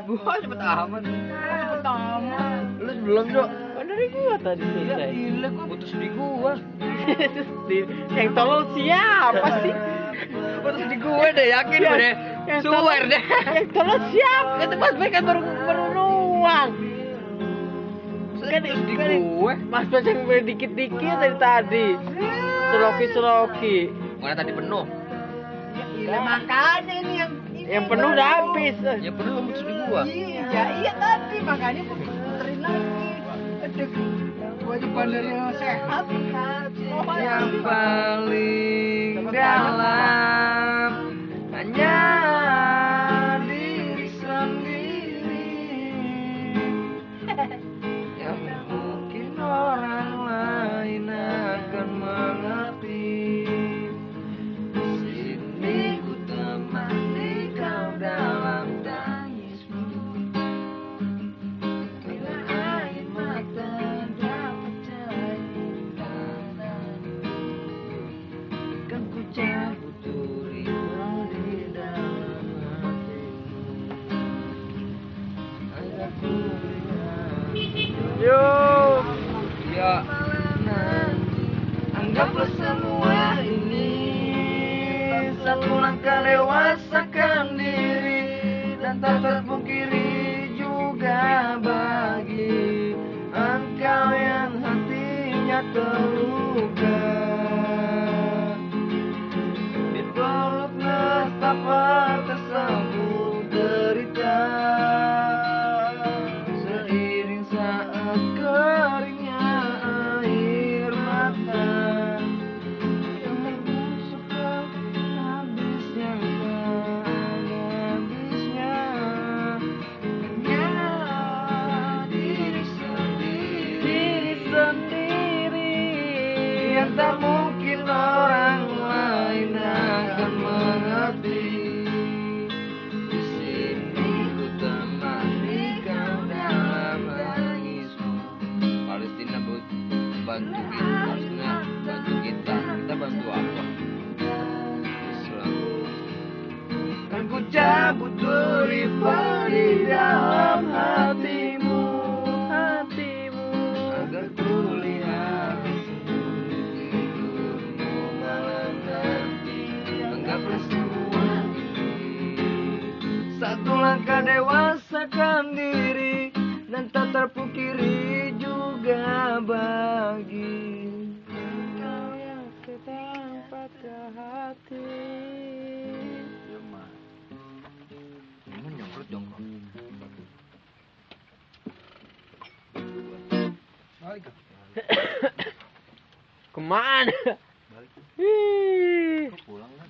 Gua cepet amat. Cepet amat. Lu belum, Dok. Kan dari gua tadi Ya selesai. gila, gua putus di gua. Yang tolong siapa sih? Putus di gua deh, yakin gua deh. Swear deh. Yang tolong siapa? Itu Mas Bay kan baru nuang. Kan di gue. Mas Bay yang dikit-dikit dari tadi. Seloki. Mana tadi penuh? Ya makanya ini Yang penuh udah habis. Ya penuh putus di gua. Iya tadi makanya gua puterin lagi. Aduh, gua juga dari yang sehat. Yang paling dalam hanya diri sendiri. Yang mungkin orang lain akan mengerti. Di sini ku temani kau dalam tangismu. Bila air mata dapat cairan, kan ku cabut durimu di dalam hatimu. Agar ku lihat. Yo. Ya, anggaplah semua ini satu langkah dewasakan diri, dan tak terpungkiri juga bagi engkau yang hatinya terluka. Dipeluk nestapa tersebut derita, seiring saat keringnya air mata yang membusuk habisnya tak ada habisnya. Hanya diri sendiri yang tak mungkin orang lain akan mengerti. Di sini ku temani kau dalam tangismu. Palestina bantu kita, Palestina bantu kita. Kita bantu apa? Islam. Kan ku cabut duri di dalam hatimu, agar ku lihat hidupmu malam nanti. Anggaplah semua ini satu langkah dewasakan diri, dan tak terpungkiri juga bagi engkau yang sedang patah hati. Ini nyemprot dong. Kemana? Balik. Ih. Pulang kan?